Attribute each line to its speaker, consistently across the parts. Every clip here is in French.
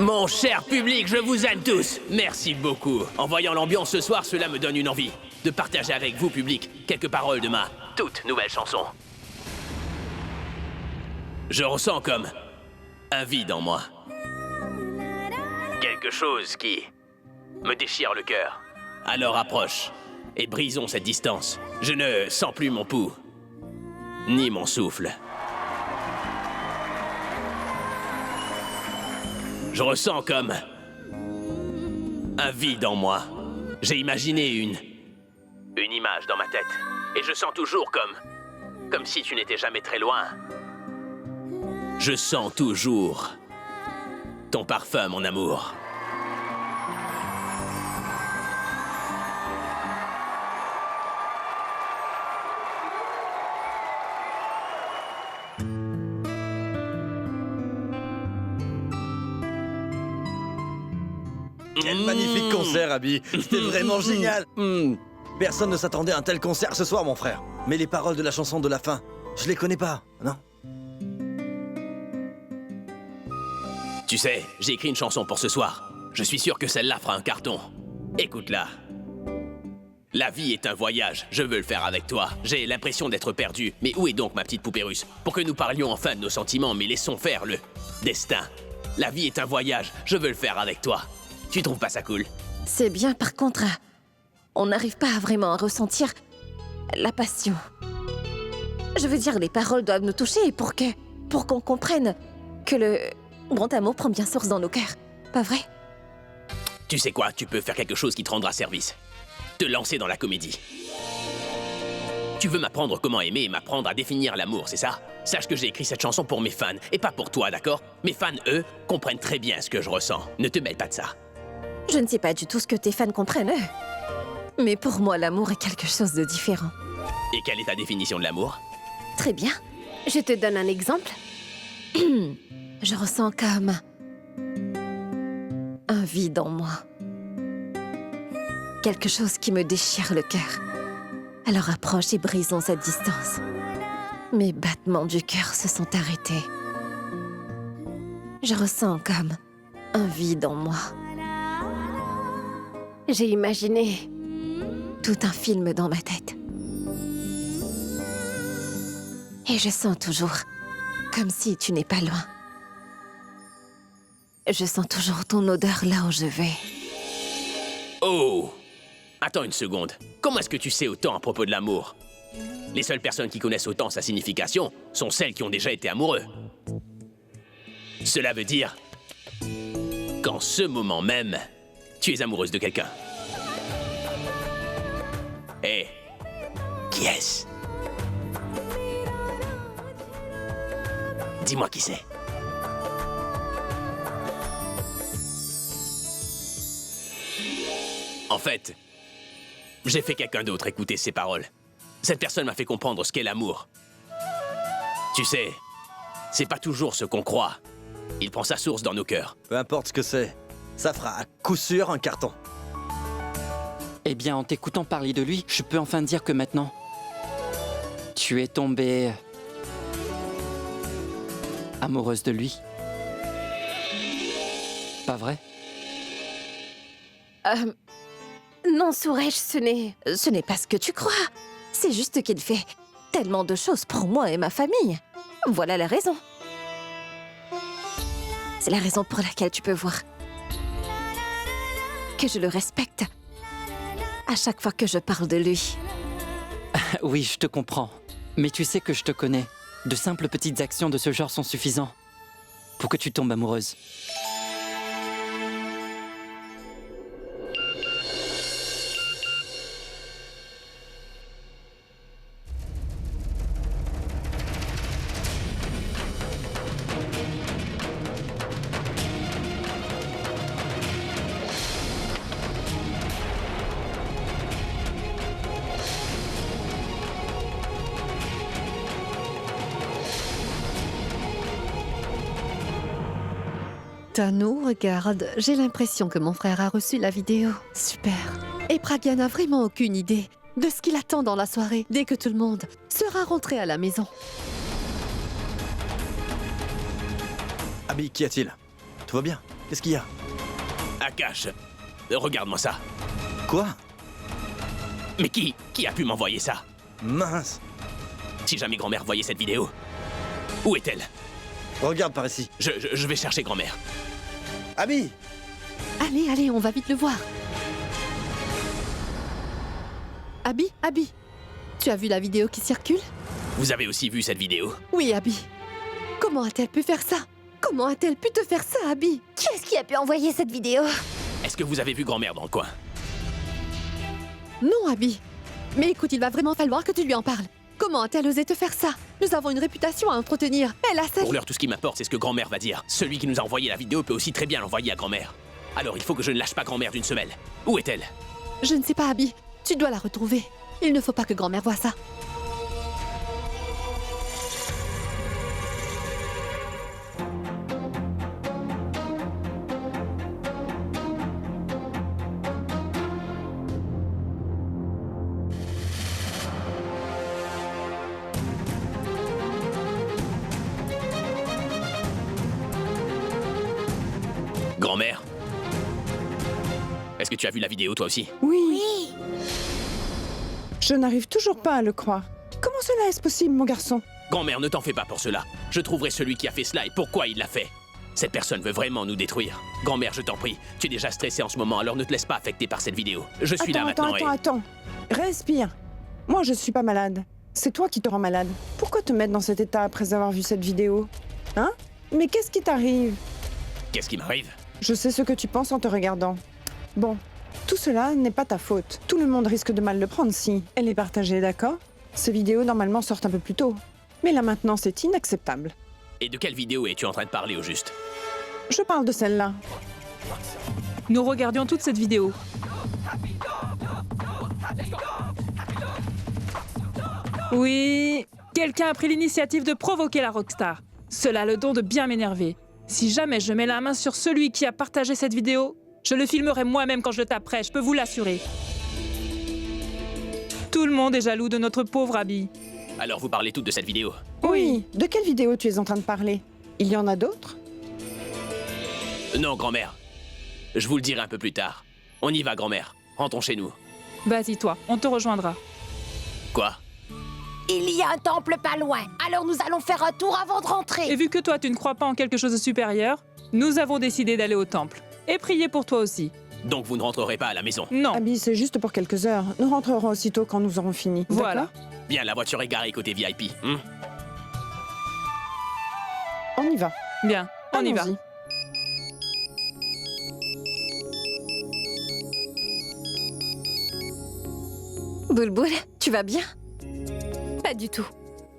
Speaker 1: Mon cher public, je vous aime tous. Merci beaucoup. En voyant l'ambiance ce soir, cela me donne une envie de partager avec vous, public, quelques paroles de ma toute nouvelle chanson. Je ressens comme un vide en moi. Quelque chose qui me déchire le cœur. Alors approche et brisons cette distance. Je ne sens plus mon pouls, ni mon souffle. Je ressens comme un vide en moi. J'ai imaginé une image dans ma tête. Et je sens toujours comme si tu n'étais jamais très loin. Je sens toujours ton parfum, mon amour.
Speaker 2: Quel magnifique concert, Abby. C'était vraiment génial. Personne ne s'attendait à un tel concert ce soir, mon frère. Mais les paroles de la chanson de la fin, je les connais pas, non?
Speaker 1: Tu sais, j'ai écrit une chanson pour ce soir. Je suis sûr que celle-là fera un carton. Écoute-la. La vie est un voyage, je veux le faire avec toi. J'ai l'impression d'être perdu. Mais où est donc ma petite poupée russe? Pour que nous parlions enfin de nos sentiments, mais laissons faire le destin. La vie est un voyage, je veux le faire avec toi. Tu trouves pas ça cool?
Speaker 3: C'est bien, par contre, on n'arrive pas vraiment à ressentir la passion. Je veux dire, les paroles doivent nous toucher pour qu'on comprenne que le grand amour prend bien source dans nos cœurs. Pas vrai?
Speaker 1: Tu sais quoi, tu peux faire quelque chose qui te rendra service. Te lancer dans la comédie. Tu veux m'apprendre comment aimer et m'apprendre à définir l'amour, c'est ça? Sache que j'ai écrit cette chanson pour mes fans, et pas pour toi, d'accord? Mes fans, eux, comprennent très bien ce que je ressens. Ne te mêle pas de ça.
Speaker 3: Je ne sais pas du tout ce que tes fans comprennent, eux. Mais pour moi, l'amour est quelque chose de différent.
Speaker 1: Et quelle est ta définition de l'amour?
Speaker 3: Très bien. Je te donne un exemple. Je ressens comme un vide en moi. Quelque chose qui me déchire le cœur. Alors approche et brisons cette distance. Mes battements du cœur se sont arrêtés. Je ressens comme un vide en moi. J'ai imaginé tout un film dans ma tête. Et je sens toujours comme si tu n'es pas loin. Je sens toujours ton odeur là où je vais.
Speaker 1: Oh! Attends une seconde. Comment est-ce que tu sais autant à propos de l'amour? Les seules personnes qui connaissent autant sa signification sont celles qui ont déjà été amoureux. Cela veut dire qu'en ce moment même, tu es amoureuse de quelqu'un. Et qui est-ce? Dis-moi qui c'est. En fait, j'ai fait quelqu'un d'autre écouter ces paroles. Cette personne m'a fait comprendre ce qu'est l'amour. Tu sais, c'est pas toujours ce qu'on croit. Il prend sa source dans nos cœurs.
Speaker 2: Peu importe ce que c'est, ça fera à coup sûr un carton.
Speaker 4: Eh bien, en t'écoutant parler de lui, je peux enfin dire que maintenant, tu es tombée amoureuse de lui. Pas vrai?
Speaker 3: Non, Suresh, ce n'est pas ce que tu crois. C'est juste qu'il fait tellement de choses pour moi et ma famille. Voilà la raison. C'est la raison pour laquelle tu peux voir que je le respecte à chaque fois que je parle de lui.
Speaker 4: Oui, je te comprends. Mais tu sais que je te connais. De simples petites actions de ce genre sont suffisants pour que tu tombes amoureuse.
Speaker 5: Tano, regarde, j'ai l'impression que mon frère a reçu la vidéo. Super. Et Pragya n'a vraiment aucune idée de ce qu'il attend dans la soirée dès que tout le monde sera rentré à la maison.
Speaker 2: Abby, qu'y a-t-il? Tout va bien? Qu'est-ce qu'il y a?
Speaker 1: Akash, regarde-moi ça.
Speaker 2: Quoi?
Speaker 1: Mais qui a pu m'envoyer ça?
Speaker 2: Mince.
Speaker 1: Si jamais grand-mère voyait cette vidéo, où est-elle?
Speaker 2: Regarde par ici.
Speaker 1: Je vais chercher grand-mère.
Speaker 2: Abby!
Speaker 5: Allez, allez, on va vite le voir. Abby, tu as vu la vidéo qui circule?
Speaker 1: Vous avez aussi vu cette vidéo?
Speaker 5: Oui, Abby. Comment a-t-elle pu faire ça? Comment a-t-elle pu te faire ça, Abby?
Speaker 3: Qui est-ce qui a pu envoyer cette vidéo?
Speaker 1: Est-ce que vous avez vu grand-mère dans le coin?
Speaker 5: Non, Abby. Mais écoute, il va vraiment falloir que tu lui en parles. Comment a-t-elle osé te faire ça? Nous avons une réputation à entretenir. Elle a
Speaker 1: Pour l'heure, tout ce qui m'importe, c'est ce que grand-mère va dire. Celui qui nous a envoyé la vidéo peut aussi très bien l'envoyer à grand-mère. Alors il faut que je ne lâche pas grand-mère d'une semelle. Où est-elle?
Speaker 5: Je ne sais pas, Abby. Tu dois la retrouver. Il ne faut pas que grand-mère voie ça.
Speaker 1: Grand-mère? Est-ce que tu as vu la vidéo toi aussi?
Speaker 6: Oui. Je n'arrive toujours pas à le croire. Comment cela est-ce possible, mon garçon?
Speaker 1: Grand-mère, ne t'en fais pas pour cela. Je trouverai celui qui a fait cela et pourquoi il l'a fait. Cette personne veut vraiment nous détruire. Grand-mère, je t'en prie, tu es déjà stressée en ce moment, alors ne te laisse pas affecter par cette vidéo. Je suis là maintenant
Speaker 6: Attends. Respire. Moi, je suis pas malade. C'est toi qui te rends malade. Pourquoi te mettre dans cet état après avoir vu cette vidéo? Hein? Mais qu'est-ce qui t'arrive?
Speaker 1: Qu'est-ce qui m'arrive?
Speaker 6: Je sais ce que tu penses en te regardant. Bon, tout cela n'est pas ta faute. Tout le monde risque de mal le prendre si elle est partagée, d'accord? Ces vidéos normalement sortent un peu plus tôt. Mais là maintenant, c'est inacceptable.
Speaker 1: Et de quelle vidéo es-tu en train de parler au juste?
Speaker 6: Je parle de celle-là.
Speaker 7: Nous regardions toute cette vidéo. Oui, quelqu'un a pris l'initiative de provoquer la rockstar. Cela a le don de bien m'énerver. Si jamais je mets la main sur celui qui a partagé cette vidéo, je le filmerai moi-même quand je le taperai, je peux vous l'assurer. Tout le monde est jaloux de notre pauvre Abby.
Speaker 1: Alors vous parlez toutes de cette vidéo?
Speaker 6: Oui. De quelle vidéo tu es en train de parler? Il y en a d'autres?
Speaker 1: Non, grand-mère. Je vous le dirai un peu plus tard. On y va, grand-mère. Rentrons chez nous.
Speaker 7: Vas-y toi, on te rejoindra.
Speaker 1: Quoi?
Speaker 3: Il y a un temple pas loin, alors nous allons faire un tour avant de rentrer.
Speaker 7: Et vu que toi tu ne crois pas en quelque chose de supérieur, nous avons décidé d'aller au temple. Et prier pour toi aussi.
Speaker 1: Donc vous ne rentrerez pas à la maison?
Speaker 7: Non.
Speaker 6: Abby, c'est juste pour quelques heures. Nous rentrerons aussitôt quand nous aurons fini.
Speaker 7: Voilà.
Speaker 6: D'accord?
Speaker 1: Bien, la voiture est garée côté VIP. Hein?
Speaker 6: On y va.
Speaker 7: Bien, on y va.
Speaker 6: Allons-y.
Speaker 3: Boulboul, tu vas bien?
Speaker 8: Pas du tout.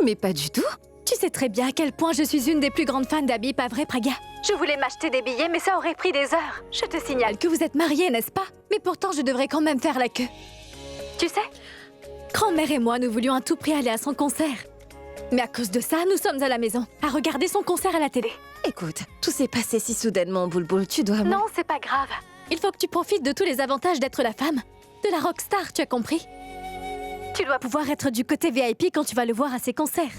Speaker 3: Mais pas du tout.
Speaker 8: Tu sais très bien à quel point je suis une des plus grandes fans d'Abby, pas vrai, Praga? Je voulais m'acheter des billets, mais ça aurait pris des heures. Je te signale que vous êtes mariés, n'est-ce pas? Mais pourtant, je devrais quand même faire la queue. Tu sais, grand-mère et moi, nous voulions à tout prix aller à son concert. Mais à cause de ça, nous sommes à la maison, à regarder son concert à la télé.
Speaker 3: Écoute, tout s'est passé si soudainement, Boulboul, tu dois...
Speaker 8: Non, c'est pas grave. Il faut que tu profites de tous les avantages d'être la femme de la rockstar, tu as compris? Tu dois pouvoir être du côté VIP quand tu vas le voir à ses concerts.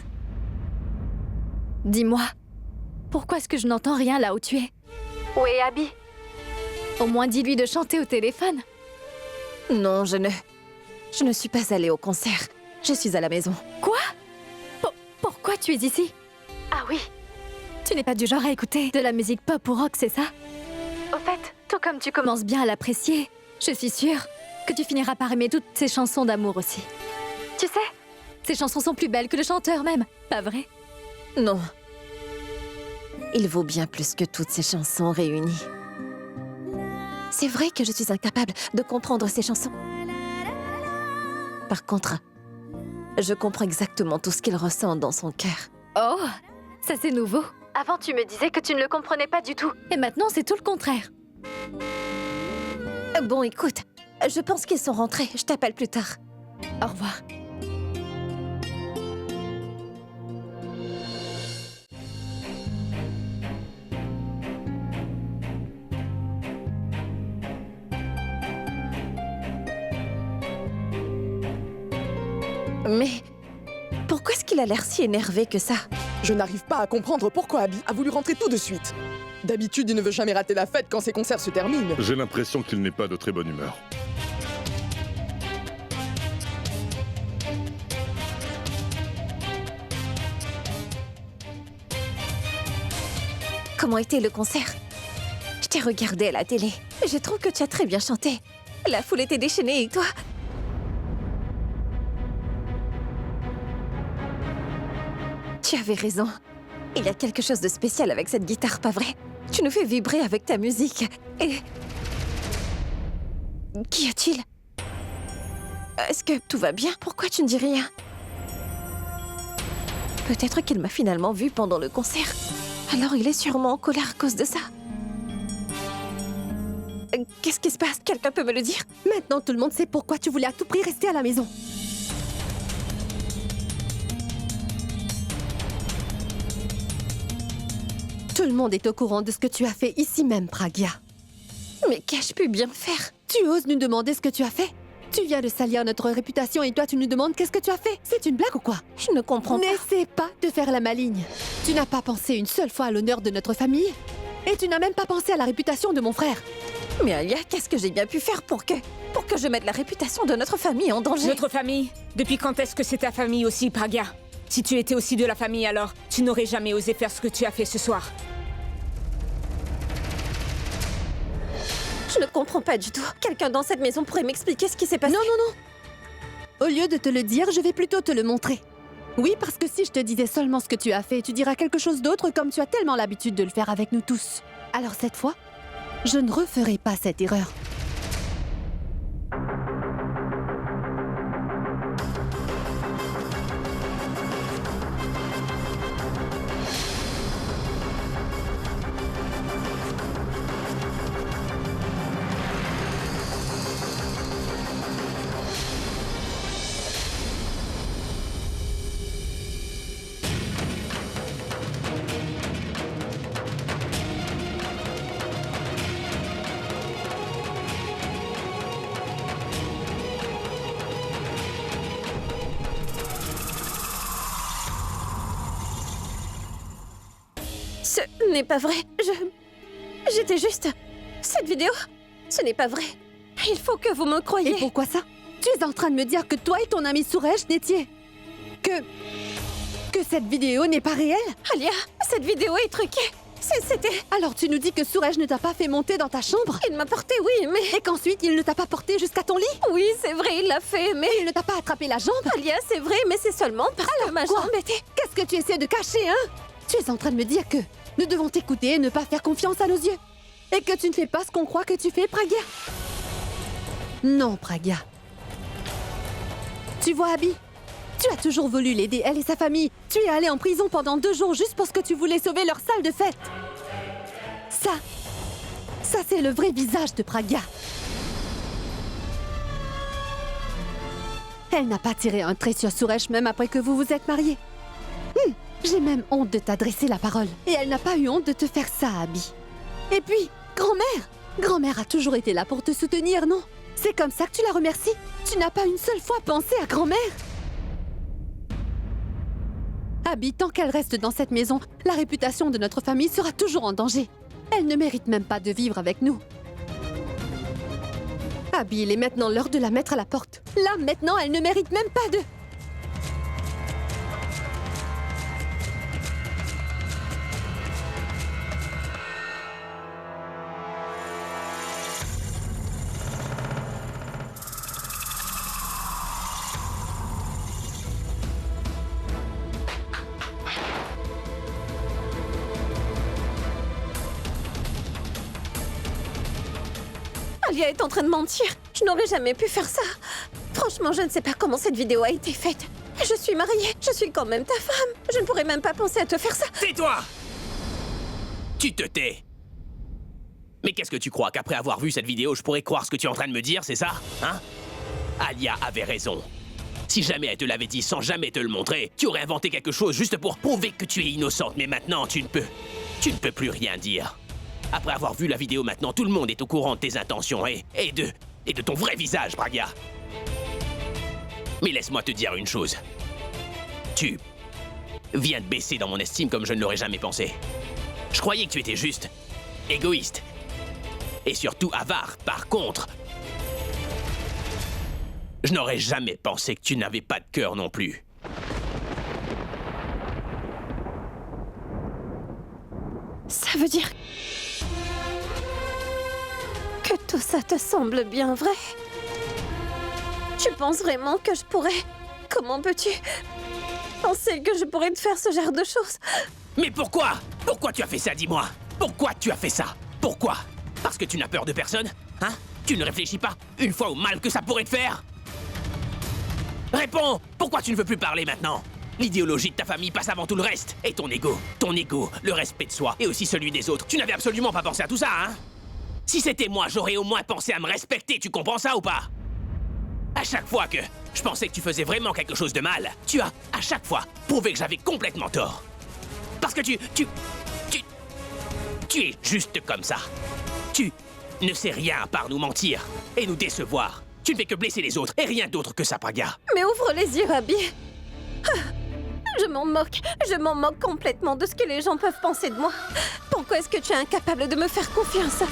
Speaker 8: Dis-moi, pourquoi est-ce que je n'entends rien là où tu es? Où est Abby? Au moins dis-lui de chanter au téléphone.
Speaker 3: Non, je ne suis pas allée au concert. Je suis à la maison.
Speaker 8: Quoi? Pourquoi tu es ici? Ah oui, tu n'es pas du genre à écouter de la musique pop ou rock, c'est ça? Au fait, tout comme tu commences bien à l'apprécier, je suis sûre que tu finiras par aimer toutes ces chansons d'amour aussi. Tu sais, ces chansons sont plus belles que le chanteur même, pas vrai?
Speaker 3: Non. Il vaut bien plus que toutes ces chansons réunies. C'est vrai que je suis incapable de comprendre ces chansons. Par contre, je comprends exactement tout ce qu'il ressent dans son cœur.
Speaker 8: Oh, ça c'est nouveau. Avant tu me disais que tu ne le comprenais pas du tout, et maintenant c'est tout le contraire.
Speaker 3: Bon, écoute, je pense qu'ils sont rentrés. Je t'appelle plus tard. Au revoir. Mais pourquoi est-ce qu'il a l'air si énervé que ça?
Speaker 9: Je n'arrive pas à comprendre pourquoi Abby a voulu rentrer tout de suite. D'habitude, il ne veut jamais rater la fête quand ses concerts se terminent.
Speaker 10: J'ai l'impression qu'il n'est pas de très bonne humeur.
Speaker 3: Comment était le concert? Je t'ai regardé à la télé. Je trouve que tu as très bien chanté. La foule était déchaînée et toi? Tu avais raison. Il y a quelque chose de spécial avec cette guitare, pas vrai? Tu nous fais vibrer avec ta musique. Et... Qu'y a-t-il? Est-ce que tout va bien? Pourquoi tu ne dis rien? Peut-être qu'il m'a finalement vue pendant le concert. Alors il est sûrement en colère à cause de ça. Qu'est-ce qui se passe? Quelqu'un peut me le dire?
Speaker 5: Maintenant, tout le monde sait pourquoi tu voulais à tout prix rester à la maison. Tout le monde est au courant de ce que tu as fait ici même, Pragya.
Speaker 3: Mais qu'ai-je pu bien faire?
Speaker 5: Tu oses nous demander ce que tu as fait? Tu viens de salir notre réputation et toi tu nous demandes qu'est-ce que tu as fait? C'est une blague ou quoi?
Speaker 3: Je ne comprends pas.
Speaker 5: N'essaie pas de faire la maligne. Tu n'as pas pensé une seule fois à l'honneur de notre famille? Et tu n'as même pas pensé à la réputation de mon frère.
Speaker 3: Mais Alia, qu'est-ce que j'ai bien pu faire pour que je mette la réputation de notre famille en danger?
Speaker 11: Notre famille? Depuis quand est-ce que c'est ta famille aussi, Pragya? Si tu étais aussi de la famille alors, tu n'aurais jamais osé faire ce que tu as fait ce soir.
Speaker 3: Je ne comprends pas du tout. Quelqu'un dans cette maison pourrait m'expliquer ce qui s'est passé?
Speaker 5: Non, non, non. Au lieu de te le dire, je vais plutôt te le montrer. Oui, parce que si je te disais seulement ce que tu as fait, tu diras quelque chose d'autre comme tu as tellement l'habitude de le faire avec nous tous. Alors cette fois, je ne referai pas cette erreur.
Speaker 3: Ce n'est pas vrai. J'étais juste... Cette vidéo, ce n'est pas vrai. Il faut que vous me croyiez.
Speaker 5: Et pourquoi ça? Tu es en train de me dire que toi et ton ami Suresh n'étiez... Que cette vidéo n'est pas réelle?
Speaker 3: Alia, cette vidéo est truquée. C'était...
Speaker 5: Alors tu nous dis que Suresh ne t'a pas fait monter dans ta chambre?
Speaker 3: Il m'a porté, oui, mais...
Speaker 5: Et qu'ensuite il ne t'a pas porté jusqu'à ton lit?
Speaker 3: Oui, c'est vrai, il l'a fait, mais...
Speaker 5: Il ne t'a pas attrapé la jambe?
Speaker 3: Alia, c'est vrai, mais c'est seulement parce que ma jambe était...
Speaker 5: Qu'est-ce que tu essaies de cacher, hein? Tu es en train de me dire que nous devons t'écouter et ne pas faire confiance à nos yeux. Et que tu ne fais pas ce qu'on croit que tu fais, Pragya. Non, Pragya. Tu vois, Abby? Tu as toujours voulu l'aider, elle et sa famille. Tu es allée en prison pendant 2 jours juste parce que tu voulais sauver leur salle de fête. Ça c'est le vrai visage de Pragya. Elle n'a pas tiré un trait sur Suresh même après que vous vous êtes mariés. J'ai même honte de t'adresser la parole. Et elle n'a pas eu honte de te faire ça, Abby. Et puis, grand-mère! Grand-mère a toujours été là pour te soutenir, non? C'est comme ça que tu la remercies? Tu n'as pas une seule fois pensé à grand-mère? Abby, tant qu'elle reste dans cette maison, la réputation de notre famille sera toujours en danger. Elle ne mérite même pas de vivre avec nous. Abby, il est maintenant l'heure de la mettre à la porte. Là, maintenant, elle ne mérite même pas de...
Speaker 3: Alia est en train de mentir. Je n'aurais jamais pu faire ça. Franchement, je ne sais pas comment cette vidéo a été faite. Je suis mariée. Je suis quand même ta femme. Je ne pourrais même pas penser à te faire ça.
Speaker 1: Tais-toi! Tu te tais. Mais qu'est-ce que tu crois? Qu'après avoir vu cette vidéo, je pourrais croire ce que tu es en train de me dire, c'est ça? Hein? Alia avait raison. Si jamais elle te l'avait dit sans jamais te le montrer, tu aurais inventé quelque chose juste pour prouver que tu es innocente. Mais maintenant, tu ne peux plus rien dire. Après avoir vu la vidéo maintenant, tout le monde est au courant de tes intentions et de ton vrai visage, Pragya. Mais laisse-moi te dire une chose. Tu vient de baisser dans mon estime comme je ne l'aurais jamais pensé. Je croyais que tu étais juste égoïste. Et surtout avare. Par contre, je n'aurais jamais pensé que tu n'avais pas de cœur non plus.
Speaker 3: Ça veut dire que tout ça te semble bien vrai? Tu penses vraiment que je pourrais... Comment peux-tu penser que je pourrais te faire ce genre de choses?
Speaker 1: Mais pourquoi? Pourquoi tu as fait ça, dis-moi? Pourquoi tu as fait ça? Pourquoi? Parce que tu n'as peur de personne? Hein? Tu ne réfléchis pas une fois au mal que ça pourrait te faire? Réponds! Pourquoi tu ne veux plus parler maintenant? L'idéologie de ta famille passe avant tout le reste. Et ton ego, le respect de soi et aussi celui des autres. Tu n'avais absolument pas pensé à tout ça, hein? Si c'était moi, j'aurais au moins pensé à me respecter, tu comprends ça ou pas? À chaque fois que je pensais que tu faisais vraiment quelque chose de mal, tu as, à chaque fois, prouvé que j'avais complètement tort. Parce que tu es juste comme ça. Tu ne sais rien à part nous mentir et nous décevoir. Tu ne fais que blesser les autres et rien d'autre que ça, Pragya.
Speaker 3: Mais ouvre les yeux, Abby. Je m'en moque complètement de ce que les gens peuvent penser de moi. Pourquoi est-ce que tu es incapable de me faire confiance?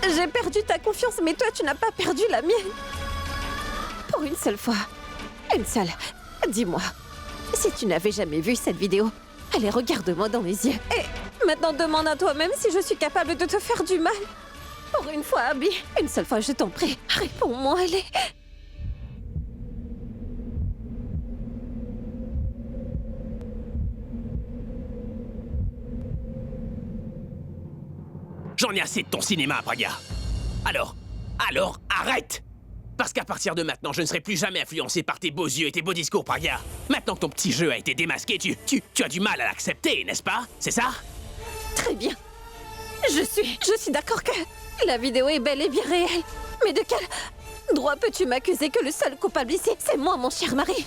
Speaker 3: J'ai perdu ta confiance, mais toi, tu n'as pas perdu la mienne. Pour une seule fois, une seule, dis-moi, si tu n'avais jamais vu cette vidéo, allez, regarde-moi dans les yeux. Et maintenant, demande à toi-même si je suis capable de te faire du mal. Pour une fois, Abby, une seule fois, je t'en prie, réponds-moi, allez.
Speaker 1: J'en ai assez de ton cinéma, Pragya. Alors, arrête! Parce qu'à partir de maintenant, je ne serai plus jamais influencé par tes beaux yeux et tes beaux discours, Pragya. Maintenant que ton petit jeu a été démasqué, tu as du mal à l'accepter, n'est-ce pas? C'est ça?
Speaker 3: Très bien. Je suis d'accord que la vidéo est bel et bien réelle. Mais de quel droit peux-tu m'accuser que le seul coupable ici, c'est moi, mon cher mari?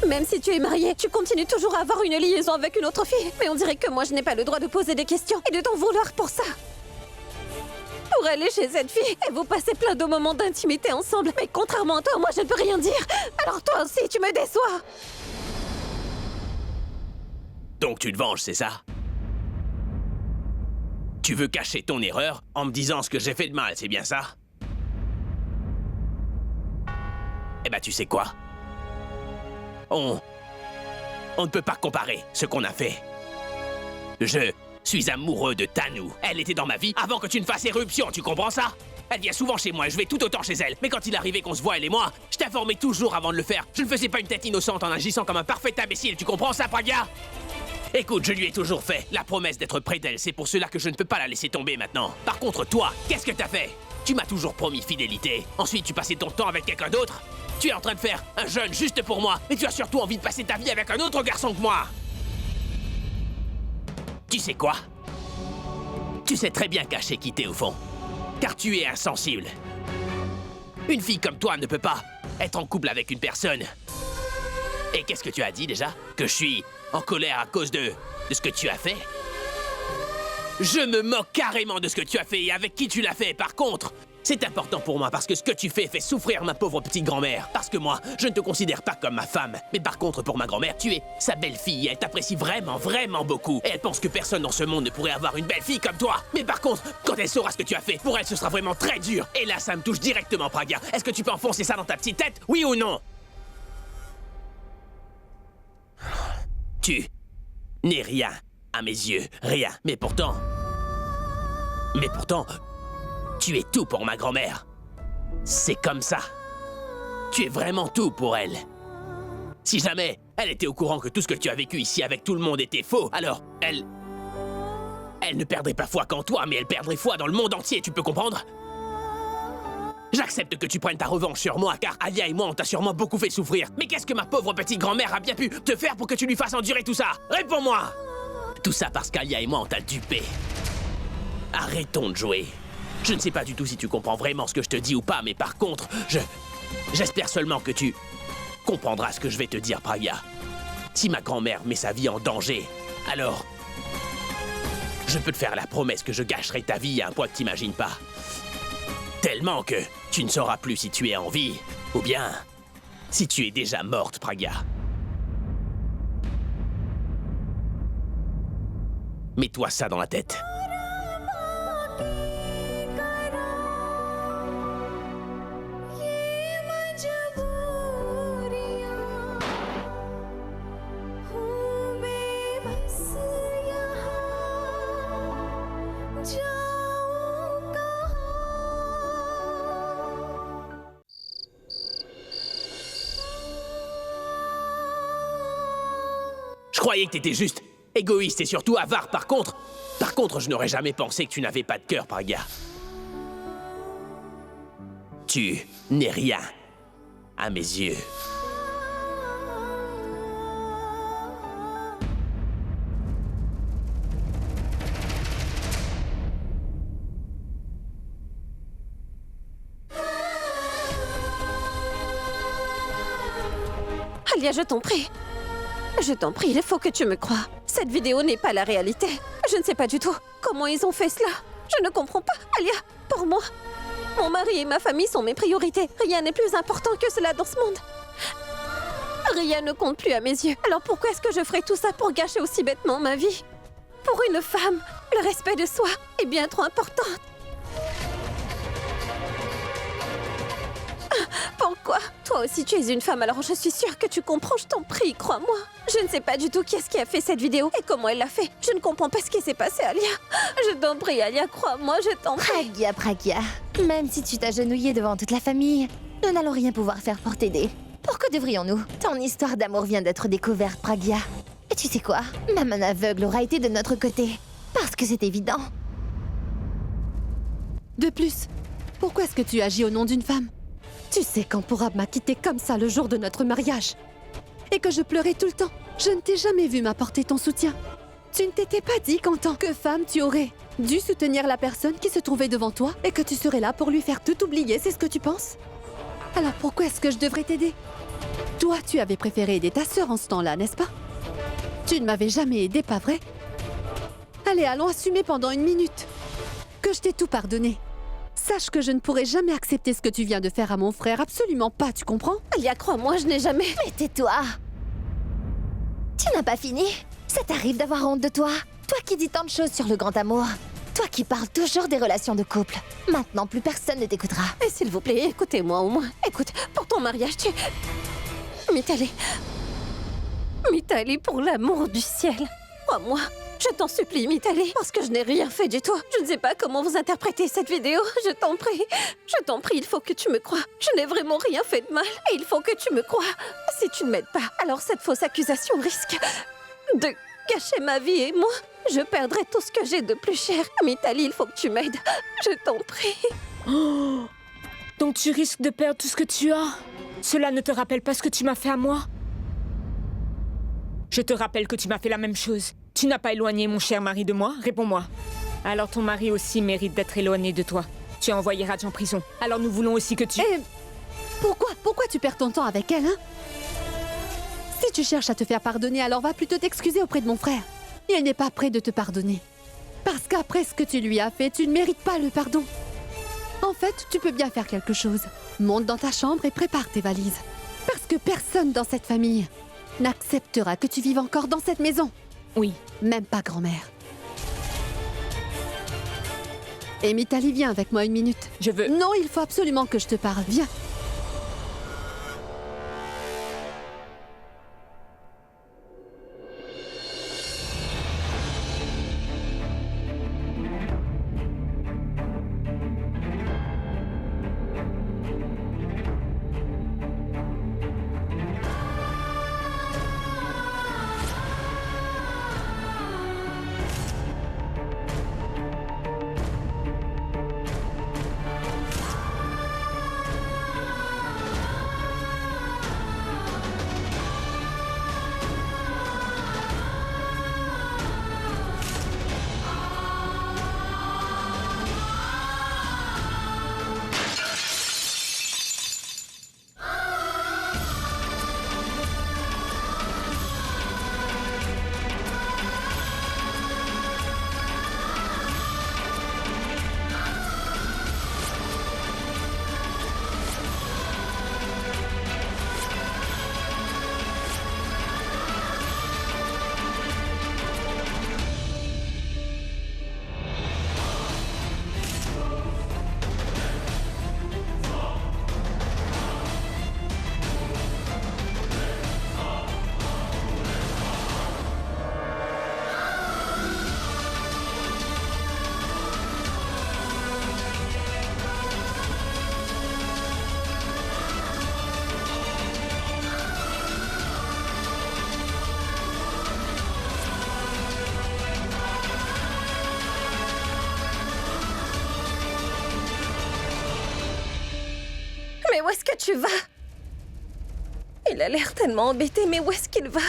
Speaker 3: Même si tu es marié, tu continues toujours à avoir une liaison avec une autre fille. Mais on dirait que moi, je n'ai pas le droit de poser des questions et de t'en vouloir pour ça. Pour aller chez cette fille et vous passez plein de moments d'intimité ensemble. Mais contrairement à toi, moi, je ne peux rien dire. Alors toi aussi, tu me déçois.
Speaker 1: Donc tu te venges, c'est ça? Tu veux cacher ton erreur en me disant ce que j'ai fait de mal, c'est bien ça? Eh ben, tu sais quoi? On ne peut pas comparer ce qu'on a fait. Je suis amoureux de Tanu. Elle était dans ma vie avant que tu ne fasses éruption, tu comprends ça? Elle vient souvent chez moi et je vais tout autant chez elle. Mais quand il arrivait qu'on se voit, elle et moi, je t'informais toujours avant de le faire. Je ne faisais pas une tête innocente en agissant comme un parfait imbécile, tu comprends ça, Pragya? Écoute, je lui ai toujours fait la promesse d'être près d'elle. C'est pour cela que je ne peux pas la laisser tomber maintenant. Par contre, toi, qu'est-ce que t'as fait? Tu m'as toujours promis fidélité. Ensuite, tu passais ton temps avec quelqu'un d'autre. Tu es en train de faire un jeune juste pour moi, mais tu as surtout envie de passer ta vie avec un autre garçon que moi. Tu sais quoi? Tu sais très bien cacher qui t'es au fond. Car tu es insensible. Une fille comme toi ne peut pas être en couple avec une personne. Et qu'est-ce que tu as dit déjà? Que je suis en colère à cause de ce que tu as fait? Je me moque carrément de ce que tu as fait et avec qui tu l'as fait. Par contre, c'est important pour moi parce que ce que tu fais fait souffrir ma pauvre petite grand-mère. Parce que moi, je ne te considère pas comme ma femme. Mais par contre, pour ma grand-mère, tu es sa belle-fille. Elle t'apprécie vraiment, vraiment beaucoup. Et elle pense que personne dans ce monde ne pourrait avoir une belle-fille comme toi. Mais par contre, quand elle saura ce que tu as fait, pour elle, ce sera vraiment très dur. Et là, ça me touche directement, Pragya. Est-ce que tu peux enfoncer ça dans ta petite tête? Oui ou non? Tu n'es rien à mes yeux. Rien. Mais pourtant, tu es tout pour ma grand-mère. C'est comme ça. Tu es vraiment tout pour elle. Si jamais elle était au courant que tout ce que tu as vécu ici avec tout le monde était faux, alors elle ne perdrait pas foi qu'en toi, mais elle perdrait foi dans le monde entier, tu peux comprendre? J'accepte que tu prennes ta revanche sur moi, car Alia et moi, on t'a sûrement beaucoup fait souffrir. Mais qu'est-ce que ma pauvre petite grand-mère a bien pu te faire pour que tu lui fasses endurer tout ça? Réponds-moi! Tout ça parce qu'Alia et moi, on t'a dupé. Arrêtons de jouer. Je ne sais pas du tout si tu comprends vraiment ce que je te dis ou pas, mais par contre, j'espère seulement que tu comprendras ce que je vais te dire, Pragya. Si ma grand-mère met sa vie en danger, alors je peux te faire la promesse que je gâcherai ta vie à un point que t'imagines pas. Tellement que tu ne sauras plus si tu es en vie, ou bien si tu es déjà morte, Pragya. Mets-toi ça dans la tête. Je croyais que t'étais juste égoïste et surtout avare. Par contre, je n'aurais jamais pensé que tu n'avais pas de cœur, Pragya. Tu n'es rien à mes yeux.
Speaker 3: Alia, je t'en prie. Je t'en prie, il faut que tu me croies. Cette vidéo n'est pas la réalité. Je ne sais pas du tout comment ils ont fait cela. Je ne comprends pas, Alia. Pour moi, mon mari et ma famille sont mes priorités. Rien n'est plus important que cela dans ce monde. Rien ne compte plus à mes yeux. Alors pourquoi est-ce que je ferais tout ça pour gâcher aussi bêtement ma vie? Pour une femme, le respect de soi est bien trop important. Pourquoi? Toi aussi tu es une femme, alors je suis sûre que tu comprends, je t'en prie, crois-moi. Je ne sais pas du tout qui est-ce qui a fait cette vidéo et comment elle l'a fait. Je ne comprends pas ce qui s'est passé, Alia. Je t'en prie, Alia, crois-moi, je t'en prie.
Speaker 12: Pragya, même si tu t'agenouillais devant toute la famille, nous n'allons rien pouvoir faire pour t'aider. Pourquoi devrions-nous? Ton histoire d'amour vient d'être découverte, Pragya. Et tu sais quoi? Même un aveugle aura été de notre côté. Parce que c'est évident.
Speaker 5: De plus, pourquoi est-ce que tu agis au nom d'une femme? Tu sais qu'Ampurab m'a quitté comme ça le jour de notre mariage. Et que je pleurais tout le temps. Je ne t'ai jamais vu m'apporter ton soutien. Tu ne t'étais pas dit qu'en tant que femme, tu aurais dû soutenir la personne qui se trouvait devant toi et que tu serais là pour lui faire tout oublier, c'est ce que tu penses? Alors pourquoi est-ce que je devrais t'aider? Toi, tu avais préféré aider ta sœur en ce temps-là, n'est-ce pas? Tu ne m'avais jamais aidé, pas vrai? Allez, allons assumer pendant une minute que je t'ai tout pardonné. Sache que je ne pourrai jamais accepter ce que tu viens de faire à mon frère, absolument pas, tu comprends?
Speaker 3: Alia, crois-moi, je n'ai jamais...
Speaker 12: Mais tais-toi! Tu n'as pas fini? Ça t'arrive d'avoir honte de toi? Toi qui dis tant de choses sur le grand amour. Toi qui parles toujours des relations de couple. Maintenant, plus personne ne t'écoutera.
Speaker 3: Et s'il vous plaît, écoutez-moi au moins. Écoute, pour ton mariage, tu... Mitali, pour l'amour du ciel. Crois-moi, je t'en supplie, Mitali, parce que je n'ai rien fait du tout. Je ne sais pas comment vous interprétez cette vidéo. Je t'en prie, il faut que tu me crois. Je n'ai vraiment rien fait de mal et il faut que tu me crois. Si tu ne m'aides pas, alors cette fausse accusation risque de gâcher ma vie et moi, je perdrai tout ce que j'ai de plus cher. Mitali, il faut que tu m'aides. Je t'en prie.
Speaker 11: Oh, donc tu risques de perdre tout ce que tu as? Cela ne te rappelle pas ce que tu m'as fait à moi? Je te rappelle que tu m'as fait la même chose. Tu n'as pas éloigné mon cher mari de moi? Réponds-moi. Alors ton mari aussi mérite d'être éloigné de toi. Tu as envoyé Raj en prison. Alors nous voulons aussi que tu...
Speaker 5: Eh, pourquoi tu perds ton temps avec elle, hein? Si tu cherches à te faire pardonner, alors va plutôt t'excuser auprès de mon frère. Il n'est pas prêt de te pardonner. Parce qu'après ce que tu lui as fait, tu ne mérites pas le pardon. En fait, tu peux bien faire quelque chose. Monte dans ta chambre et prépare tes valises. Parce que personne dans cette famille n'acceptera que tu vives encore dans cette maison.
Speaker 11: Oui.
Speaker 5: Même pas grand-mère. Et Mitali, viens avec moi une minute.
Speaker 11: Je veux...
Speaker 5: Non, il faut absolument que je te parle. Viens.
Speaker 3: tu vas? Il a l'air tellement embêté, mais où est-ce qu'il va?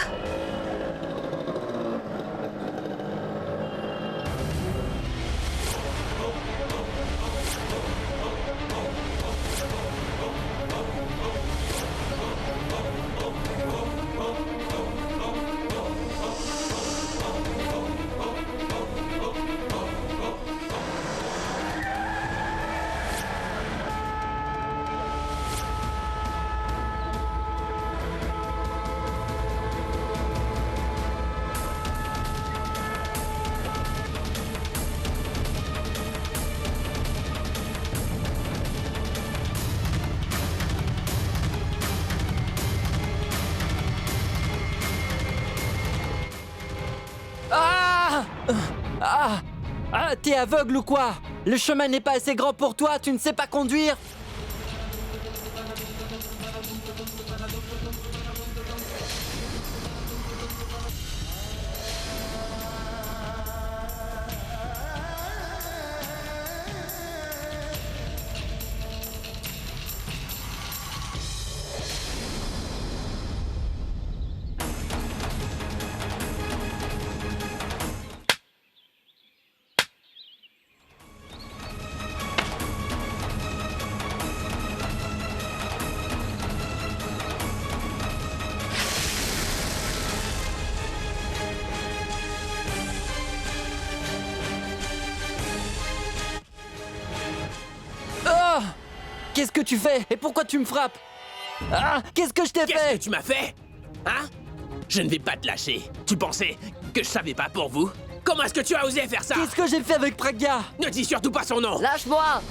Speaker 4: Ah, t'es aveugle ou quoi? Le chemin n'est pas assez grand pour toi, tu ne sais pas conduire? Qu'est-ce que tu fais? Et pourquoi tu me frappes? Ah, qu'est-ce que je t'ai fait?
Speaker 1: Qu'est-ce que tu m'as fait? Hein? Je ne vais pas te lâcher. Tu pensais que je savais pas pour vous? Comment est-ce que tu as osé faire ça?
Speaker 4: Qu'est-ce que j'ai fait avec Pragya?
Speaker 1: Ne dis surtout pas son nom!
Speaker 12: Lâche-moi!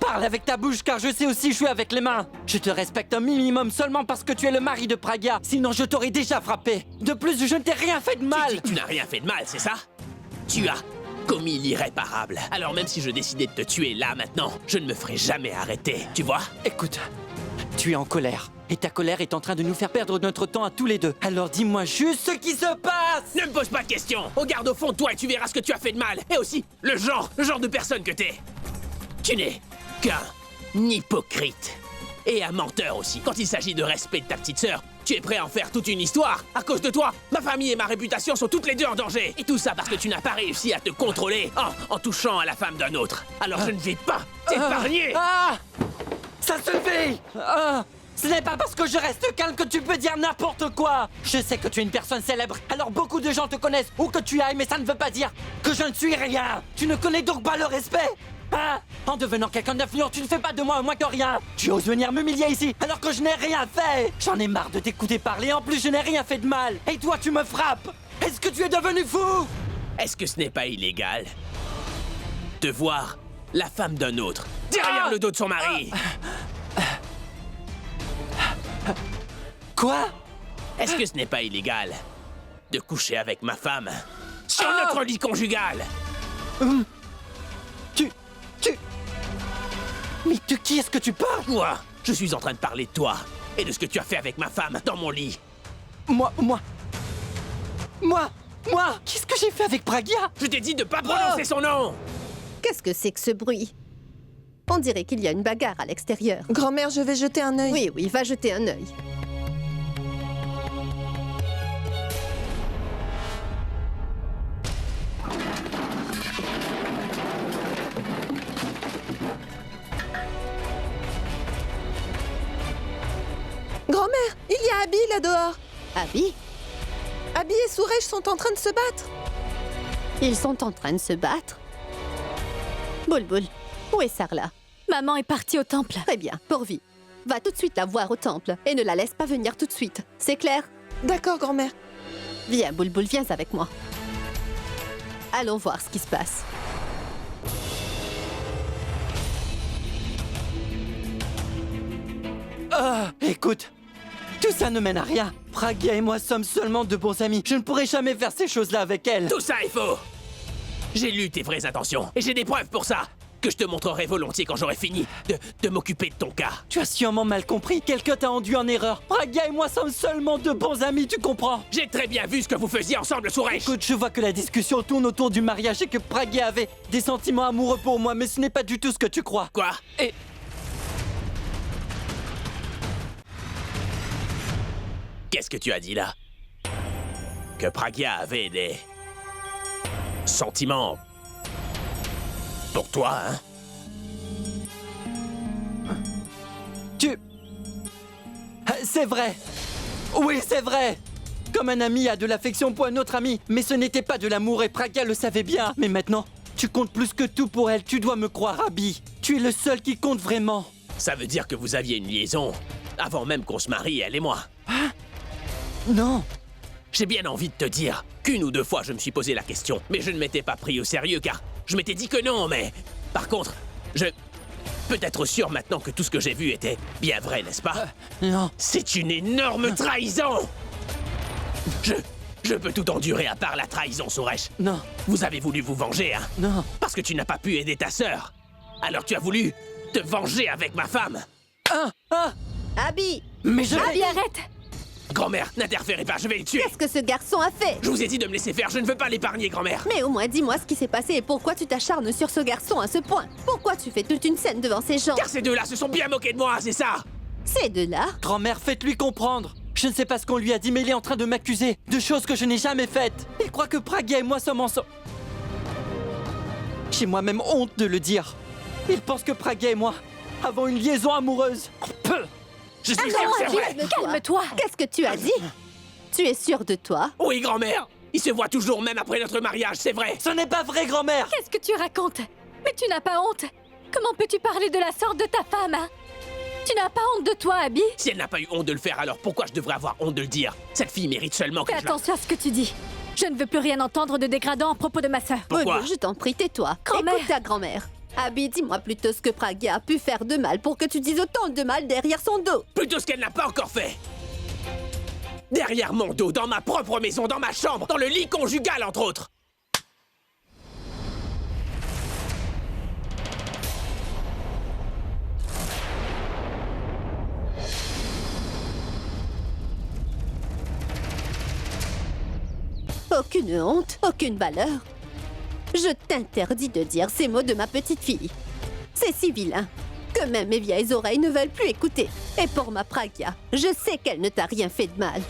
Speaker 4: Parle avec ta bouche, car je sais aussi jouer avec les mains. Je te respecte un minimum seulement parce que tu es le mari de Pragya. Sinon, je t'aurais déjà frappé. De plus, je ne t'ai rien fait de mal.
Speaker 1: Tu dis que tu n'as rien fait de mal, c'est ça? Tu as commis l'irréparable. Alors même si je décidais de te tuer là, maintenant, je ne me ferai jamais arrêter, tu vois?
Speaker 4: Écoute, tu es en colère. Et ta colère est en train de nous faire perdre notre temps à tous les deux. Alors dis-moi juste ce qui se passe!
Speaker 1: Ne me pose pas de questions! Regarde au fond de toi et tu verras ce que tu as fait de mal. Et aussi, le genre de personne que t'es. Tu n'es qu'un hypocrite. Et un menteur aussi. Quand il s'agit de respect de ta petite sœur, tu es prêt à en faire toute une histoire. À cause de toi, ma famille et ma réputation sont toutes les deux en danger. Et tout ça parce que tu n'as pas réussi à te contrôler en touchant à la femme d'un autre. Alors je ne vais pas t'épargner!
Speaker 4: Ça suffit! Ce n'est pas parce que je reste calme que tu peux dire n'importe quoi! Je sais que tu es une personne célèbre, alors beaucoup de gens te connaissent ou que tu ailles, mais ça ne veut pas dire que je ne suis rien! Tu ne connais donc pas le respect? En devenant quelqu'un d'influent, tu ne fais pas de moi moins que rien! Tu oses venir m'humilier ici alors que je n'ai rien fait! J'en ai marre de t'écouter parler, en plus je n'ai rien fait de mal! Et toi tu me frappes! Est-ce que tu es devenu fou?
Speaker 1: Est-ce que ce n'est pas illégal de voir la femme d'un autre derrière le dos de son mari?
Speaker 4: Quoi?
Speaker 1: Est-ce que ce n'est pas illégal de coucher avec ma femme sur notre lit conjugal?
Speaker 4: Mais de qui est-ce que tu parles?
Speaker 1: Moi, je suis en train de parler de toi et de ce que tu as fait avec ma femme dans mon lit.
Speaker 4: Moi Qu'est-ce que j'ai fait avec Pragya?
Speaker 1: Je t'ai dit de pas prononcer son nom!
Speaker 5: Qu'est-ce que c'est que ce bruit? On dirait qu'il y a une bagarre à l'extérieur.
Speaker 9: Grand-mère, je vais jeter un œil.
Speaker 5: Oui, va jeter un œil.
Speaker 9: Grand-mère, il y a Abby là-dehors.
Speaker 5: Abby?
Speaker 9: Abby et Suresh sont en train de se battre.
Speaker 5: Ils sont en train de se battre? Bulbul, où est Sarla?
Speaker 8: Maman est partie au temple.
Speaker 5: Très bien, Pourvi. Va tout de suite la voir au temple et ne la laisse pas venir tout de suite. C'est clair?
Speaker 9: D'accord, grand-mère.
Speaker 5: Viens, Bulbul, viens avec moi. Allons voir ce qui se passe.
Speaker 4: Écoute, tout ça ne mène à rien. Pragya et moi sommes seulement de bons amis. Je ne pourrai jamais faire ces choses-là avec elle.
Speaker 1: Tout ça est faux! J'ai lu tes vraies intentions et j'ai des preuves pour ça que je te montrerai volontiers quand j'aurai fini de m'occuper de ton cas.
Speaker 4: Tu as sûrement mal compris. Quelqu'un t'a induit en erreur. Pragya et moi sommes seulement de bons amis, tu comprends?
Speaker 1: J'ai très bien vu ce que vous faisiez ensemble, Suresh.
Speaker 4: Écoute, je vois que la discussion tourne autour du mariage et que Pragya avait des sentiments amoureux pour moi, mais ce n'est pas du tout ce que tu crois.
Speaker 1: Quoi? Qu'est-ce que tu as dit là? Que Pragya avait des... sentiments... pour toi, hein?
Speaker 4: C'est vrai. Oui, c'est vrai. Comme un ami a de l'affection pour un autre ami. Mais ce n'était pas de l'amour et Pragya le savait bien. Mais maintenant, tu comptes plus que tout pour elle. Tu dois me croire, Abby. Tu es le seul qui compte vraiment.
Speaker 1: Ça veut dire que vous aviez une liaison avant même qu'on se marie, elle et moi.
Speaker 4: Hein? Non.
Speaker 1: J'ai bien envie de te dire qu'une ou deux fois je me suis posé la question, mais je ne m'étais pas pris au sérieux car je m'étais dit que non, mais... Par contre, je peux être sûr maintenant que tout ce que j'ai vu était bien vrai, n'est-ce pas?
Speaker 4: Non.
Speaker 1: C'est une énorme trahison! Je peux tout endurer à part la trahison, Suresh.
Speaker 4: Non.
Speaker 1: Vous avez voulu vous venger, hein?
Speaker 4: Non.
Speaker 1: Parce que tu n'as pas pu aider ta sœur. Alors tu as voulu te venger avec ma femme.
Speaker 12: Abby!
Speaker 4: Mais je...
Speaker 8: Abby, arrête!
Speaker 1: Grand-mère, n'interférez pas, je vais le tuer.
Speaker 12: Qu'est-ce que ce garçon a fait?
Speaker 1: Je vous ai dit de me laisser faire, je ne veux pas l'épargner, grand-mère.
Speaker 12: Mais au moins dis-moi ce qui s'est passé et pourquoi tu t'acharnes sur ce garçon à ce point. Pourquoi tu fais toute une scène devant ces gens?
Speaker 1: Car ces deux-là se sont bien moqués de moi, c'est ça?
Speaker 12: Ces deux-là?
Speaker 4: Grand-mère, faites-lui comprendre. Je ne sais pas ce qu'on lui a dit, mais il est en train de m'accuser de choses que je n'ai jamais faites. Il croit que Pragya et moi sommes ensemble. J'ai moi-même honte de le dire. Il pense que Pragya et moi avons une liaison amoureuse.
Speaker 1: Je suis sûr que c'est vrai.
Speaker 8: Calme-toi!
Speaker 12: Qu'est-ce que tu as dit? Tu es sûr de toi?
Speaker 1: Oui, grand-mère. Il se voit toujours, même après notre mariage, c'est vrai.
Speaker 4: Ce n'est pas vrai, grand-mère.
Speaker 8: Qu'est-ce que tu racontes? Mais tu n'as pas honte? Comment peux-tu parler de la sorte de ta femme, hein? Tu n'as pas honte de toi, Abby?
Speaker 1: Si elle n'a pas eu honte de le faire, alors pourquoi je devrais avoir honte de le dire? Cette fille mérite seulement que
Speaker 8: Fais
Speaker 1: je la...
Speaker 8: attention à ce que tu dis. Je ne veux plus rien entendre de dégradant à propos de ma sœur.
Speaker 1: Pourquoi?
Speaker 12: Je t'en prie, tais-toi.
Speaker 8: Grand-mère.
Speaker 12: Écoute ta grand-mère. Abby, dis-moi plutôt ce que Pragya a pu faire de mal pour que tu dises autant de mal derrière son dos.
Speaker 1: Plutôt ce qu'elle n'a pas encore fait. Derrière mon dos, dans ma propre maison, dans ma chambre, dans le lit conjugal, entre autres.
Speaker 12: Aucune honte, aucune valeur. Je t'interdis de dire ces mots de ma petite fille. C'est si vilain que même mes vieilles oreilles ne veulent plus écouter. Et pour ma Pragya, je sais qu'elle ne t'a rien fait de mal.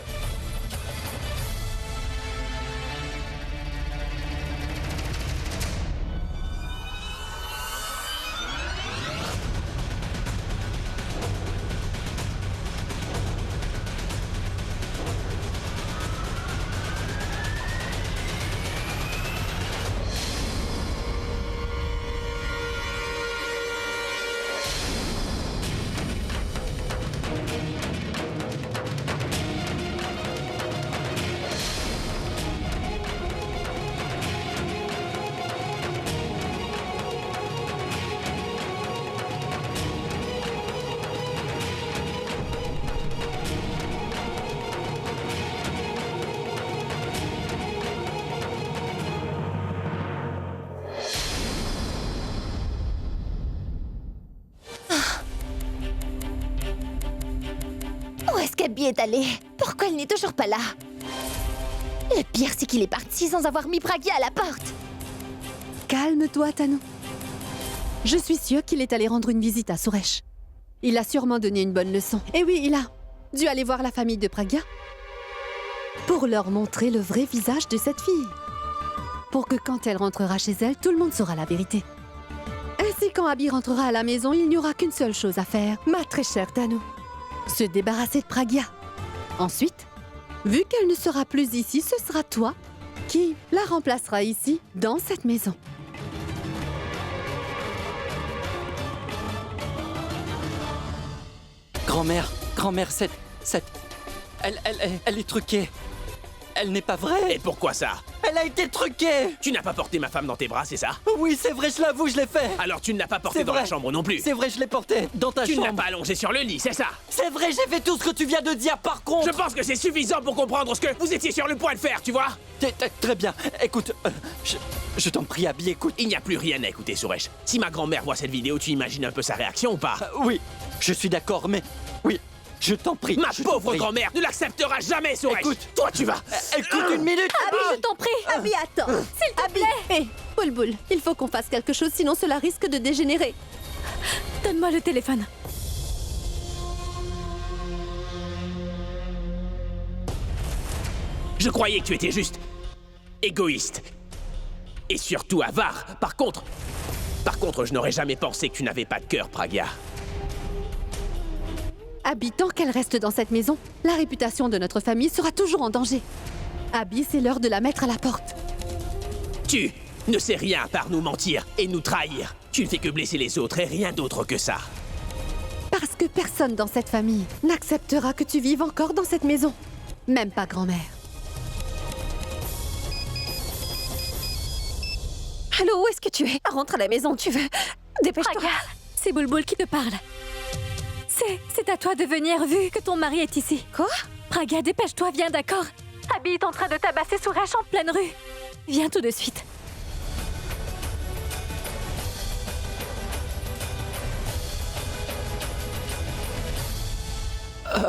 Speaker 12: Où est-ce qu'Abby est allée? Pourquoi elle n'est toujours pas là? Le pire, c'est qu'il est parti sans avoir mis Pragya à la porte.
Speaker 5: Calme-toi, Tanu. Je suis sûre qu'il est allé rendre une visite à Suresh. Il a sûrement donné une bonne leçon. Et oui, il a dû aller voir la famille de Pragya pour leur montrer le vrai visage de cette fille. Pour que quand elle rentrera chez elle, tout le monde saura la vérité. Ainsi, quand Abby rentrera à la maison, il n'y aura qu'une seule chose à faire, ma très chère Tanu. Se débarrasser de Pragya. Ensuite, vu qu'elle ne sera plus ici, ce sera toi qui la remplacera ici, dans cette maison.
Speaker 4: Grand-mère, cette... Elle est truquée. Elle n'est pas vraie.
Speaker 1: Et pourquoi ça?
Speaker 4: Elle a été truquée.
Speaker 1: Tu n'as pas porté ma femme dans tes bras, c'est ça?
Speaker 4: Oui, c'est vrai, je l'avoue, je l'ai fait.
Speaker 1: Alors tu ne l'as pas portée
Speaker 4: C'est
Speaker 1: dans
Speaker 4: vrai.
Speaker 1: la chambre non plus.
Speaker 4: C'est vrai, je l'ai portée dans ta
Speaker 1: Tu ne
Speaker 4: chambre.
Speaker 1: l'as pas allongée sur le lit, c'est ça?
Speaker 4: C'est vrai, j'ai fait tout ce que tu viens de dire, par contre.
Speaker 1: Je pense que c'est suffisant pour comprendre ce que vous étiez sur le point de faire, tu vois?
Speaker 4: Très bien. Écoute, je t'en prie, Abby, écoute.
Speaker 1: Il n'y a plus rien à écouter, Suresh. Si ma grand-mère voit cette vidéo, tu imagines un peu sa réaction ou pas?
Speaker 4: Oui, je suis d'accord, mais... Oui, je t'en prie.
Speaker 1: Ma
Speaker 4: je t'en
Speaker 1: pauvre
Speaker 4: prie.
Speaker 1: grand-mère ne l'acceptera jamais, Suresh.
Speaker 4: Écoute.
Speaker 1: Toi tu vas...
Speaker 4: Écoute une minute.
Speaker 8: Abby, je t'en prie!
Speaker 12: Abby, attends.
Speaker 8: S'il te
Speaker 12: Abby,
Speaker 8: plaît!
Speaker 12: hé, Boulboul, il faut qu'on fasse quelque chose, sinon cela risque de dégénérer.
Speaker 8: Donne-moi le téléphone.
Speaker 1: Je croyais que tu étais juste égoïste. Et surtout avare. Par contre, je n'aurais jamais pensé que tu n'avais pas de cœur, Pragya.
Speaker 5: Abby, tant qu'elle reste dans cette maison, la réputation de notre famille sera toujours en danger. Abby, c'est l'heure de la mettre à la porte.
Speaker 1: Tu ne sais rien à part nous mentir et nous trahir. Tu ne fais que blesser les autres et rien d'autre que ça.
Speaker 5: Parce que personne dans cette famille n'acceptera que tu vives encore dans cette maison. Même pas grand-mère.
Speaker 3: Allô, où est-ce que tu es? Rentre à la maison, tu veux. Dépêche-toi.
Speaker 8: Pragya, c'est Bulbul qui te parle. C'est à toi de venir vu que ton mari est ici.
Speaker 3: Quoi?
Speaker 8: Pragya, dépêche-toi, viens, d'accord? Abby est en train de tabasser Suresh en pleine rue. Viens tout de suite.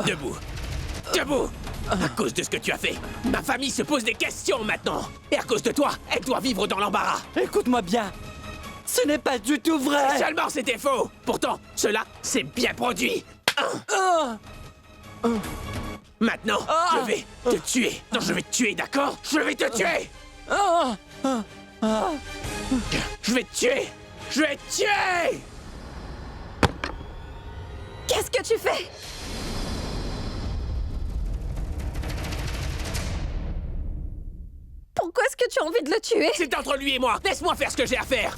Speaker 1: Debout. Debout. À cause de ce que tu as fait, ma famille se pose des questions maintenant. Et à cause de toi, elle doit vivre dans l'embarras.
Speaker 4: Écoute-moi bien. Ce n'est pas du tout vrai.
Speaker 1: Seulement c'était faux. Pourtant, cela s'est bien produit. Maintenant, je vais te tuer. Non, je vais te tuer, d'accord? Je vais te tuer. Je vais te tuer. Je vais te tuer.
Speaker 3: Qu'est-ce que tu fais? Pourquoi est-ce que tu as envie de le tuer?
Speaker 1: C'est entre lui et moi. Laisse-moi faire ce que j'ai à faire.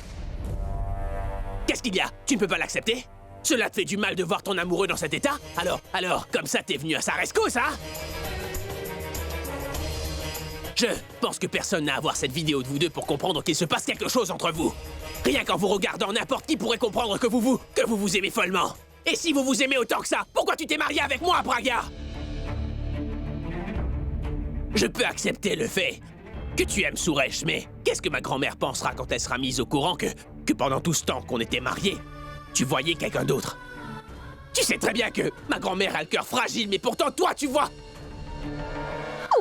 Speaker 1: Qu'est-ce qu'il y a? Tu ne peux pas l'accepter? Cela te fait du mal de voir ton amoureux dans cet état? Alors, comme ça t'es venu à sa rescousse, hein? Je pense que personne n'a à voir cette vidéo de vous deux pour comprendre qu'il se passe quelque chose entre vous. Rien qu'en vous regardant, n'importe qui pourrait comprendre que vous vous aimez follement. Et si vous vous aimez autant que ça, pourquoi tu t'es marié avec moi, Pragya? Je peux accepter le fait que tu aimes Suresh, mais qu'est-ce que ma grand-mère pensera quand elle sera mise au courant que pendant tout ce temps qu'on était mariés, tu voyais quelqu'un d'autre? Tu sais très bien que ma grand-mère a le cœur fragile, mais pourtant toi, tu vois...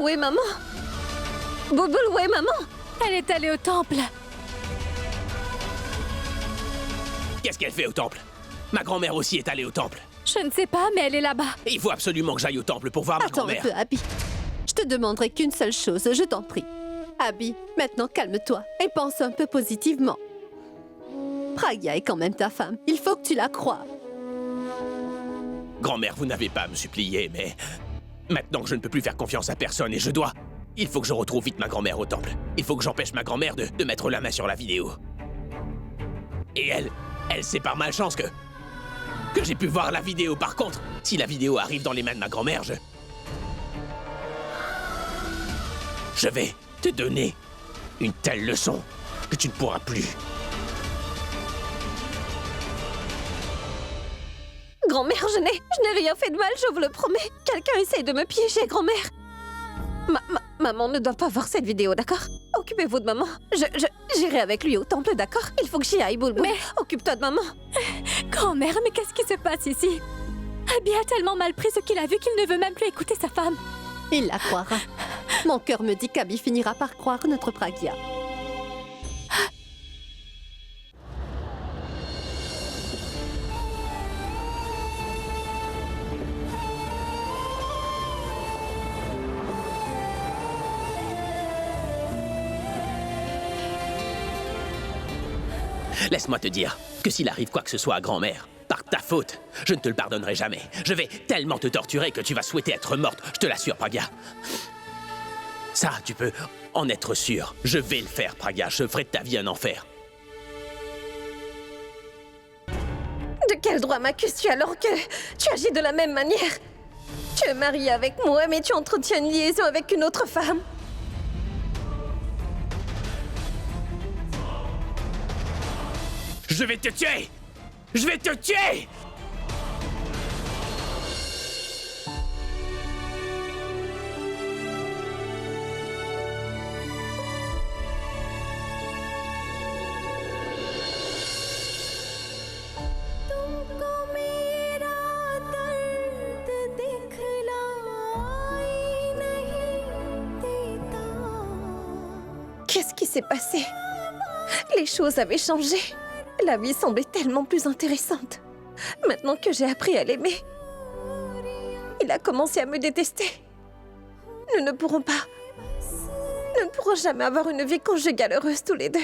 Speaker 3: Où est maman? Bulbul, où est maman?
Speaker 8: Elle est allée au temple.
Speaker 1: Qu'est-ce qu'elle fait au temple? Ma grand-mère aussi est allée au temple.
Speaker 8: Je ne sais pas, mais elle est là-bas.
Speaker 1: Et il faut absolument que j'aille au temple pour voir ma
Speaker 5: Attends un
Speaker 1: grand-mère.
Speaker 5: peu, Abby. Je te demanderai qu'une seule chose, je t'en prie. Abby, maintenant calme-toi et pense un peu positivement. Pragya est quand même ta femme. Il faut que tu la croies.
Speaker 1: Grand-mère, vous n'avez pas à me supplier, mais... Maintenant que je ne peux plus faire confiance à personne et je dois... Il faut que je retrouve vite ma grand-mère au temple. Il faut que j'empêche ma grand-mère de mettre la main sur la vidéo. Et elle sait par malchance que j'ai pu voir la vidéo. Par contre, si la vidéo arrive dans les mains de ma grand-mère, je vais te donner une telle leçon que tu ne pourras plus.
Speaker 3: Grand-mère, je n'ai rien fait de mal, je vous le promets. Quelqu'un essaye de me piéger, grand-mère. Maman ne doit pas voir cette vidéo, d'accord? Occupez-vous de maman. J'irai avec lui au temple, d'accord? Il faut que j'y aille, Bulbul.
Speaker 8: Mais...
Speaker 3: Occupe-toi de maman.
Speaker 8: Grand-mère, mais qu'est-ce qui se passe ici? Abby a tellement mal pris ce qu'il a vu qu'il ne veut même plus écouter sa femme.
Speaker 5: Il la croira. Mon cœur me dit qu'Abby finira par croire notre Pragya.
Speaker 1: Laisse-moi te dire que s'il arrive quoi que ce soit à grand-mère, par ta faute, je ne te le pardonnerai jamais. Je vais tellement te torturer que tu vas souhaiter être morte, je te l'assure, Pragya. Ça, tu peux en être sûr. Je vais le faire, Pragya. Je ferai de ta vie un enfer.
Speaker 3: De quel droit m'accuses-tu alors que tu agis de la même manière? Tu es marié avec moi, mais tu entretiens une liaison avec une autre femme.
Speaker 1: Je vais te tuer! Je vais te tuer!
Speaker 3: Qu'est-ce qui s'est passé? Les choses avaient changé. La vie semblait tellement plus intéressante. Maintenant que j'ai appris à l'aimer, il a commencé à me détester. Nous ne pourrons pas ne pourrons jamais avoir une vie conjugale heureuse tous les deux.